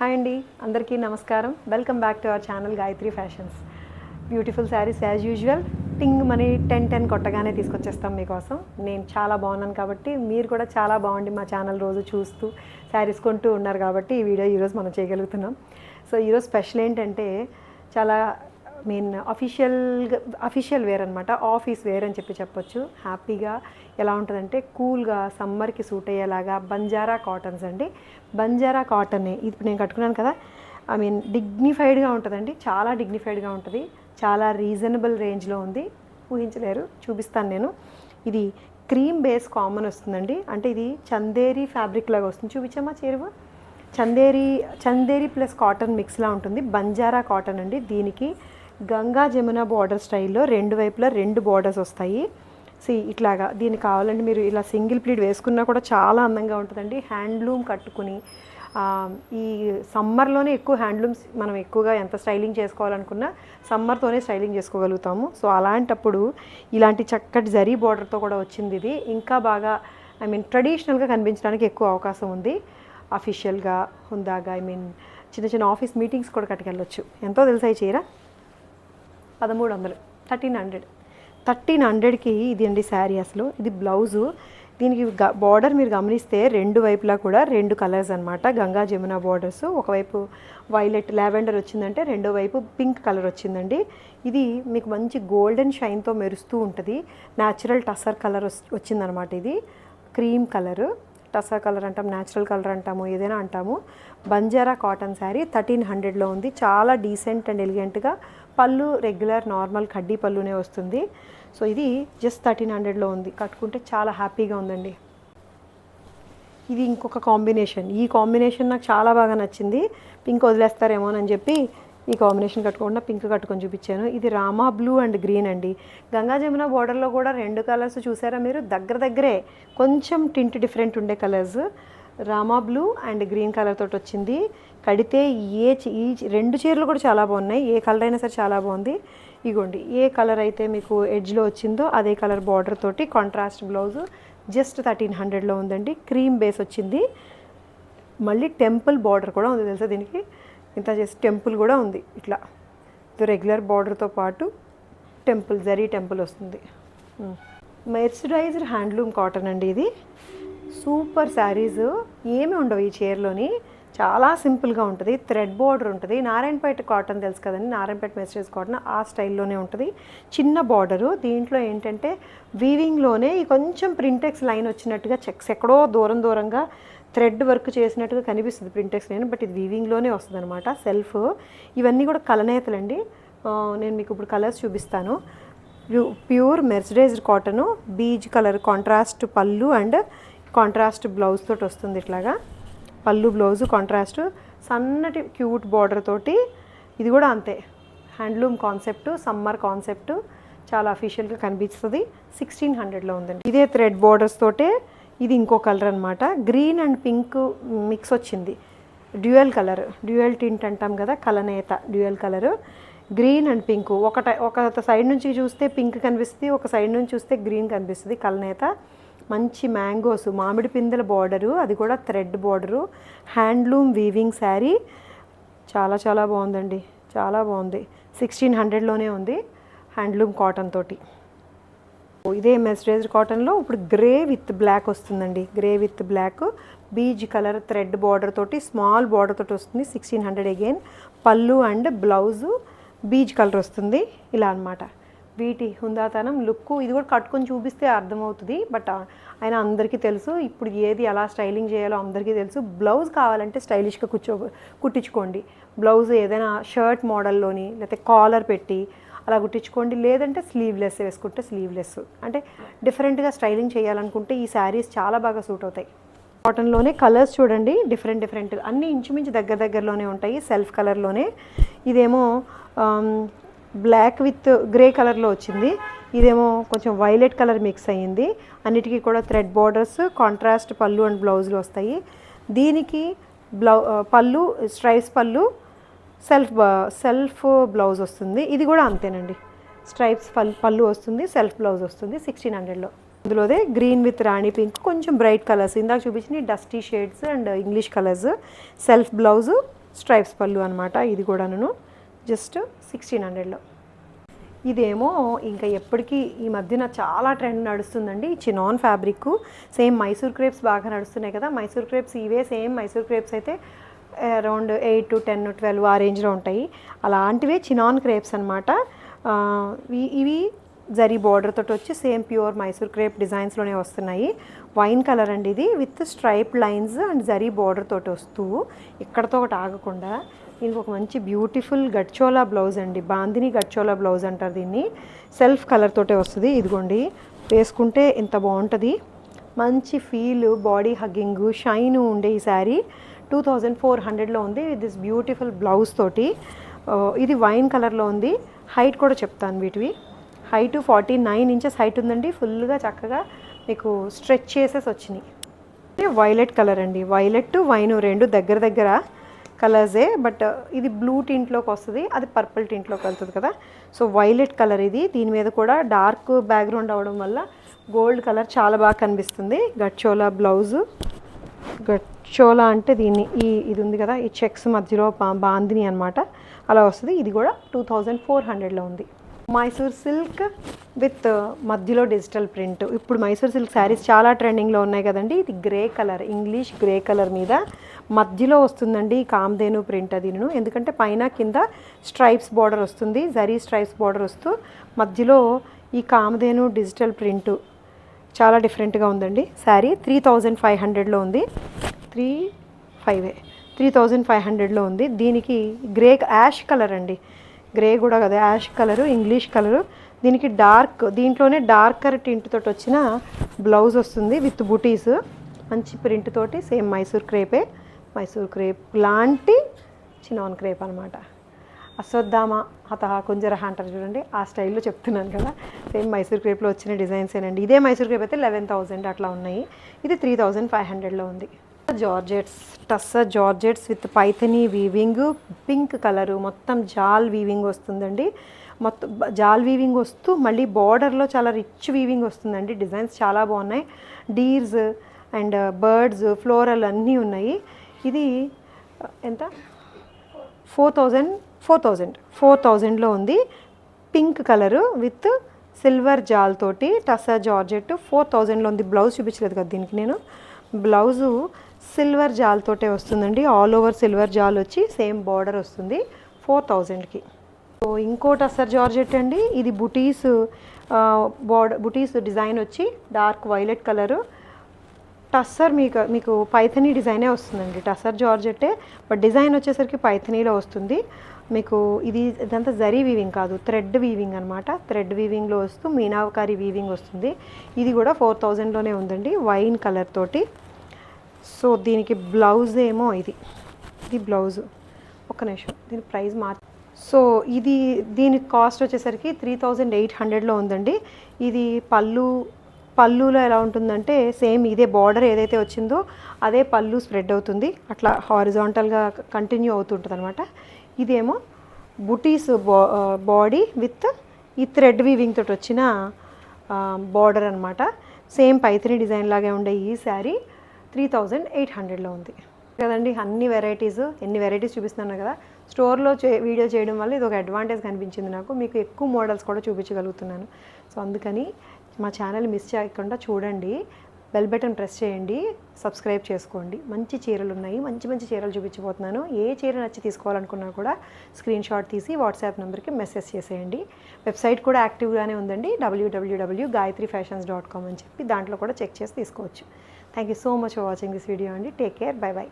Hi అండి, అందరికీ నమస్కారం. Welcome back to our channel Gayatri fashions. Beautiful saris as usual టింగ్ మనీ 10 కొట్టగానే తీసుకొచ్చేస్తాం మీకోసం. నేను చాలా బాగున్నాను కాబట్టి మీరు కూడా చాలా బాగుండి మా ఛానల్ రోజు చూస్తూ శారీస్ కొంటూ ఉన్నారు కాబట్టి ఈ వీడియో ఈరోజు మనం చేయగలుగుతున్నాం. సో ఈరోజు స్పెషల్ ఏంటంటే చాలా అఫీషియల్ వేర్ అనమాట, ఆఫీస్ వేర్ అని చెప్పొచ్చు. హ్యాపీగా ఎలా ఉంటుందంటే కూల్గా సమ్మర్కి సూట్ అయ్యేలాగా బంజారా కాటన్స్ అండి. బంజారా కాటన్ ఇప్పుడు నేను కట్టుకున్నాను కదా, డిగ్నిఫైడ్గా ఉంటుందండి, చాలా డిగ్నిఫైడ్గా ఉంటుంది. చాలా రీజనబుల్ రేంజ్లో ఉంది, ఊహించలేరు. చూపిస్తాను నేను. ఇది క్రీమ్ బేస్ కామన్ వస్తుందండి, అంటే ఇది చందేరి ఫ్యాబ్రిక్ లాగా వస్తుంది. చూపించమ్మా చీరవ. చందేరి ప్లస్ కాటన్ మిక్స్లా ఉంటుంది. బంజారా కాటన్ అండి. దీనికి గంగా జమున బార్డర్ స్టైల్లో రెండు వైపులా 2 బార్డర్స్ వస్తాయి. ఇట్లాగా దీనికి కావాలంటే మీరు ఇలా సింగిల్ ప్లీట్ వేసుకున్నా కూడా చాలా అందంగా ఉంటుందండి. హ్యాండ్లూమ్ కట్టుకుని ఈ సమ్మర్లోనే ఎక్కువ హ్యాండ్లూమ్స్ మనం ఎక్కువగా ఎంత స్టైలింగ్ చేసుకోవాలనుకున్నా సమ్మర్తోనే స్టైలింగ్ చేసుకోగలుగుతాము. సో అలాంటప్పుడు ఇలాంటి చక్కటి జరీ బార్డర్తో కూడా వచ్చింది. ఇది ఇంకా బాగా ట్రెడిషనల్గా కనిపించడానికి ఎక్కువ అవకాశం ఉంది. అఫీషియల్గా హుందాగా చిన్న చిన్న ఆఫీస్ మీటింగ్స్ కూడా కట్టుకెళ్ళొచ్చు. ఎంతో తెలుసా ఈ చీర? 1300, 1300కి ఇది అండి శారీ. అసలు ఇది బ్లౌజు. దీనికి బార్డర్ మీరు గమనిస్తే 2 వైపులా కూడా 2 కలర్స్ అనమాట. గంగా జమున బార్డర్స్, ఒకవైపు వైలెట్ లావెండర్ వచ్చిందంటే రెండో వైపు పింక్ కలర్ వచ్చిందండి. ఇది మీకు మంచి గోల్డెన్ షైన్తో మెరుస్తూ ఉంటుంది. న్యాచురల్ టసర్ కలర్ వచ్చిందనమాట. ఇది క్రీమ్ కలరు, టసర్ కలర్ అంటాము, న్యాచురల్ కలర్ అంటాము, ఏదైనా అంటాము. బంజారా కాటన్ శారీ 1300లో ఉంది. చాలా డీసెంట్ అండ్ ఎలిగెంట్గా పళ్ళు రెగ్యులర్ నార్మల్ కడ్డీ పళ్ళునే వస్తుంది. సో ఇది జస్ట్ 1300లో ఉంది. కట్టుకుంటే చాలా హ్యాపీగా ఉందండి. ఇది ఇంకొక కాంబినేషన్. ఈ కాంబినేషన్ నాకు చాలా బాగా నచ్చింది. పింక్ వదిలేస్తారేమోనని చెప్పి ఈ కాంబినేషన్ కట్టుకుండా పింక్ కట్టుకొని చూపించాను. ఇది రామా బ్లూ అండ్ గ్రీన్ అండి. గంగా జమున బార్డర్లో కూడా 2 కలర్స్ చూసారా మీరు? దగ్గరే కొంచెం టింట్ డిఫరెంట్ ఉండే colours. Rama blue and green colour తోటి వచ్చింది. కడితే ఈ 2 చీరలు కూడా చాలా బాగున్నాయి. ఏ కలర్ అయినా సరే చాలా బాగుంది. ఇగోండి, ఏ కలర్ అయితే మీకు ఎడ్జ్లో వచ్చిందో అదే కలర్ బార్డర్ తోటి కాంట్రాస్ట్ బ్లౌజు జస్ట్ 1300లో ఉందండి. క్రీమ్ బేస్ వచ్చింది. మళ్ళీ టెంపుల్ బార్డర్ కూడా ఉంది తెలుసా దీనికి. ఇంత చేసి టెంపుల్ కూడా ఉంది. ఇట్లా రెగ్యులర్ బార్డర్తో పాటు జరీ టెంపుల్ వస్తుంది. మెర్సరైజ్డ్ హ్యాండ్లూమ్ కాటన్ అండి. ఇది సూపర్ శారీస్ ఏమి ఉండవు ఈ చీరలోని. చాలా సింపుల్గా ఉంటుంది. థ్రెడ్ బార్డర్ ఉంటుంది. నారాయణపేట కాటన్ తెలుసు కదండి, నారాయణపేట మెర్సరైజ్ కాటన్ ఆ స్టైల్లోనే ఉంటుంది. చిన్న బార్డరు. దీంట్లో ఏంటంటే వీవింగ్లోనే కొంచెం ప్రింటెక్స్ లైన్ వచ్చినట్టుగా చెక్స్ ఎక్కడో దూరంగా థ్రెడ్ వర్క్ చేసినట్టుగా కనిపిస్తుంది ప్రింటెక్స్ లైన్, బట్ ఇది వీవింగ్లోనే వస్తుంది అనమాట. సెల్ఫ్ ఇవన్నీ కూడా కలనేతలండి. నేను మీకు ఇప్పుడు కలర్స్ చూపిస్తాను. Pure mercerised cotton, beige colour contrast పళ్ళు అండ్ కాంట్రాస్ట్ బ్లౌజ్ తోటి వస్తుంది. ఇట్లాగా పళ్ళు బ్లౌజు కాంట్రాస్ట్, సన్నటి క్యూట్ బార్డర్ తోటి. ఇది కూడా అంతే, హ్యాండ్లూమ్ కాన్సెప్ట్, సమ్మర్ కాన్సెప్ట్, చాలా అఫీషియల్గా కనిపిస్తుంది. 1600లో ఉందండి. ఇదే థ్రెడ్ బార్డర్స్ తోటే. ఇది ఇంకో కలర్ అనమాట. గ్రీన్ అండ్ పింక్ మిక్స్ వచ్చింది. డ్యూయల్ టింట్ అంటాం కదా, కలనేత dual colour. Green and pink ఒక సైడ్ నుంచి చూస్తే పింక్ కనిపిస్తుంది, ఒక సైడ్ నుంచి చూస్తే గ్రీన్ కనిపిస్తుంది. కలనేత. మంచి మ్యాంగోస్, మామిడి పిందెల బార్డరు, అది కూడా thread border. Handloom weaving sari. చాలా బాగుందండి, చాలా బాగుంది. 1600లోనే ఉంది. హ్యాండ్లూమ్ కాటన్ తోటి. ఇదే మెర్సరైజ్డ్ కాటన్లో ఇప్పుడు గ్రే విత్ బ్లాక్ వస్తుందండి. Grey with black beige colour thread border తోటి, స్మాల్ బార్డర్ తోటి వస్తుంది. 1600 అగైన్. పళ్ళు అండ్ బ్లౌజు బీజ్ కలర్ వస్తుంది. ఇలా అనమాట వీటి హుందాతనం లుక్. ఇది కూడా కట్టుకొని చూపిస్తే అర్థమవుతుంది, బట్ ఆయన అందరికీ తెలుసు ఇప్పుడు ఏది ఎలా స్టైలింగ్ చేయాలో అందరికీ తెలుసు. బ్లౌజ్ కావాలంటే స్టైలిష్గా కుట్టించుకోండి. బ్లౌజ్ ఏదైనా షర్ట్ మోడల్లోని లేకపోతే కాలర్ పెట్టి అలా కుట్టించుకోండి. లేదంటే స్లీవ్లెస్ వేసుకుంటే స్లీవ్లెస్. అంటే డిఫరెంట్గా స్టైలింగ్ చేయాలనుకుంటే ఈ శారీస్ చాలా బాగా సూట్ అవుతాయి. కాటన్లోనే కలర్స్ చూడండి, డిఫరెంట్ అన్నీ ఇంచుమించు దగ్గరలోనే ఉంటాయి. సెల్ఫ్ కలర్లోనే. ఇదేమో బ్లాక్ విత్ గ్రే కలర్లో వచ్చింది. ఇదేమో కొంచెం వైలెట్ కలర్ మిక్స్ అయ్యింది. అన్నిటికీ కూడా థ్రెడ్ బార్డర్స్, కాంట్రాస్ట్ పళ్ళు అండ్ బ్లౌజులు వస్తాయి. దీనికి పళ్ళు స్ట్రైప్స్ పళ్ళు, సెల్ఫ్ బ్లౌజ్ వస్తుంది. ఇది కూడా అంతేనండి, స్ట్రైప్స్ పళ్ళు వస్తుంది, సెల్ఫ్ బ్లౌజ్ వస్తుంది. 1600లో. ఇందులోదే గ్రీన్ విత్ రాణి పింక్, కొంచెం బ్రైట్ కలర్స్ ఇందాక చూపించిన dusty shades and English colours. Self blouse stripes పళ్ళు అనమాట. ఇది కూడాను జస్ట్ 1600లో. ఇదేమో ఇంకా ఎప్పటికీ ఈ మధ్యన చాలా ట్రెండ్ నడుస్తుందండి. Chinon fabric same Mysore crepes బాగా నడుస్తున్నాయి కదా, మైసూర్ క్రేప్స్ ఇవే సేమ్ మైసూర్ క్రేప్స్ అయితే అరౌండ్ 8 to 10 12 ఆ రేంజ్లో ఉంటాయి. అలాంటివే చినాన్ క్రేప్స్ అనమాట. ఇవి జరీ బార్డర్ తోటి వచ్చి సేమ్ ప్యూర్ మైసూర్ క్రేప్ డిజైన్స్లోనే వస్తున్నాయి. వైన్ కలర్ అండి ఇది, with stripe lines and zari border తోటి వస్తూ ఇక్కడతో ఒకటి ఆగకుండా దీనికి ఒక మంచి బ్యూటిఫుల్ గట్చోలా బ్లౌజ్ అండి. బాందిని గట్చోలా బ్లౌజ్ అంటారు దీన్ని. సెల్ఫ్ కలర్ తోటే వస్తుంది. ఇదిగోండి వేసుకుంటే ఎంత బాగుంటుంది, మంచి ఫీల్, బాడీ హగ్గింగ్, షైన్ ఉండే ఈ శారీ 2400లో ఉంది. దిస్ బ్యూటిఫుల్ బ్లౌజ్ తోటి. ఇది వైన్ కలర్లో ఉంది. హైట్ కూడా చెప్తాను వీటివి. హైట్ 49 ఇంచెస్ హైట్ ఉందండి. ఫుల్గా చక్కగా మీకు స్ట్రెచ్ చేసేసి వచ్చినాయి. వైలెట్ కలర్ అండి. వైలెట్ వైన్ రెండు దగ్గర దగ్గర కలర్సే, బట్ ఇది బ్లూ టింట్లోకి వస్తుంది, అది పర్పుల్ టింట్లోకి వెళ్తుంది కదా. సో వైలెట్ కలర్ ఇది. దీని మీద కూడా డార్క్ బ్యాక్గ్రౌండ్ అవ్వడం వల్ల గోల్డ్ కలర్ చాలా బాగా కనిపిస్తుంది. గట్చోలా బ్లౌజు. గట్చోలా అంటే దీన్ని ఇది ఉంది కదా, ఈ చెక్స్ మధ్యలో బాందిని అనమాట, అలా వస్తుంది. ఇది కూడా 2400లో ఉంది. మైసూర్ సిల్క్ విత్ మధ్యలో డిజిటల్ ప్రింట్. ఇప్పుడు మైసూర్ సిల్క్ శారీస్ చాలా ట్రెండింగ్లో ఉన్నాయి కదండి. ఇది grey colour, English grey colour మీద మధ్యలో వస్తుందండి కామధేను ప్రింట్. అదిను ఎందుకంటే పైన కింద స్ట్రైప్స్ బార్డర్ వస్తుంది, జరీ స్ట్రైప్స్ బార్డర్ వస్తూ మధ్యలో ఈ కామధేను డిజిటల్ ప్రింట్ చాలా డిఫరెంట్గా ఉందండి. శారీ 3500లో ఉంది. 3500లో ఉంది. దీనికి గ్రే యాష్ కలర్ అండి, గ్రే కూడా కదా, యాష్ కలరు, ఇంగ్లీష్ కలరు. దీనికి డార్క్, దీంట్లోనే డార్కర్ టింట్ తోటి వచ్చిన బ్లౌజ్ వస్తుంది విత్ బుటీస్, మంచి ప్రింట్ తోటి. సేమ్ మైసూర్ క్రేపే, మైసూర్ క్రేప్ లాంటి చినాన్ క్రేప్ అనమాట. అశ్వత్థామ హతహ కుంజరహ అంటారు చూడండి, ఆ స్టైల్లో చెప్తున్నాను కదా. సేమ్ మైసూర్ క్రేప్లో వచ్చిన డిజైన్సేనండి. ఇదే మైసూర్ క్రేప్ అయితే 11,000 అట్లా ఉన్నాయి. ఇది 3500లో ఉంది. Georgettes, tussar georgettes with Paithani weaving, pink colour, మొత్తం జాల్ వీవింగ్ వస్తుందండి. మొత్తం జాల్ వీవింగ్ వస్తూ మళ్ళీ బార్డర్లో చాలా రిచ్ వీవింగ్ వస్తుందండి. డిజైన్స్ చాలా బాగున్నాయి. డీర్స్ అండ్ బర్డ్స్, ఫ్లోరల్ అన్నీ ఉన్నాయి. ఇది ఎంత, 4000లో ఉంది. పింక్ కలరు విత్ సిల్వర్ జాల్ తోటి టస్సర్ జార్జెట్ 4000లో ఉంది. బ్లౌజ్ చూపించలేదు కదా దీనికి నేను. బ్లౌజు సిల్వర్ జాల్ తోటే వస్తుందండి. ఆల్ ఓవర్ సిల్వర్ జాల్ వచ్చి సేమ్ బార్డర్ వస్తుంది 4000కి. సో ఇంకో టస్సర్ జార్జెట్ అండి. ఇది బుటీస్ బార్డర్, బుటీస్ డిజైన్ వచ్చి డార్క్ వైలెట్ కలరు. టస్సర్ మీకు పైథనీ డిజైనే వస్తుందండి. టస్సర్ జార్జెట్టే, బట్ డిజైన్ వచ్చేసరికి పైథనీలో వస్తుంది మీకు. ఇదంతా జరీ వీవింగ్ కాదు, థ్రెడ్ వీవింగ్ అనమాట. థ్రెడ్ వీవింగ్లో వస్తూ మీనావకారి వీవింగ్ వస్తుంది. ఇది కూడా 4000లోనే ఉందండి, వైన్ కలర్ తోటి. సో దీనికి బ్లౌజ్ ఏమో ఇది బ్లౌజు. ఒక్క నిమిషం, దీని ప్రైస్ సో దీనికి కాస్ట్ వచ్చేసరికి 3800లో ఉందండి. ఇది పళ్ళులో ఎలా ఉంటుందంటే సేమ్ ఇదే బార్డర్ ఏదైతే వచ్చిందో అదే పళ్ళు స్ప్రెడ్ అవుతుంది, అట్లా హారిజాంటల్గా కంటిన్యూ అవుతుంటుంది అనమాట. ఇదేమో బుటీస్ బాడీ విత్ ఈ థ్రెడ్ వీవింగ్ తోటి వచ్చిన బార్డర్ అనమాట. సేమ్ పైథనీ డిజైన్ లాగే ఉండే ఈ శారీ 3800లో ఉంది కదండి. అన్ని వెరైటీస్, ఎన్ని వెరైటీస్ చూపిస్తున్నాను కదా. స్టోర్లో వీడియో చేయడం వల్ల ఇది ఒక అడ్వాంటేజ్ కనిపించింది నాకు. మీకు ఎక్కువ మోడల్స్ కూడా చూపించగలుగుతున్నాను. సో అందుకని మా ఛానల్ మిస్ చేయకుండా చూడండి, బెల్ బటన్ ప్రెస్ చేయండి, సబ్స్క్రైబ్ చేసుకోండి. మంచి చీరలు ఉన్నాయి, మంచి మంచి చీరలు చూపించబోతున్నాను. ఏ చీర నచ్చి తీసుకోవాలనుకున్నా కూడా స్క్రీన్ షాట్ తీసి వాట్సాప్ నెంబర్కి మెసేజ్ చేసేయండి. వెబ్సైట్ కూడా యాక్టివ్గానే ఉందండి, www.gayatrifashions.com అని చెప్పి దాంట్లో కూడా చెక్ చేసి తీసుకోవచ్చు. Thank you so much for watching this video అండి. Take care, bye by.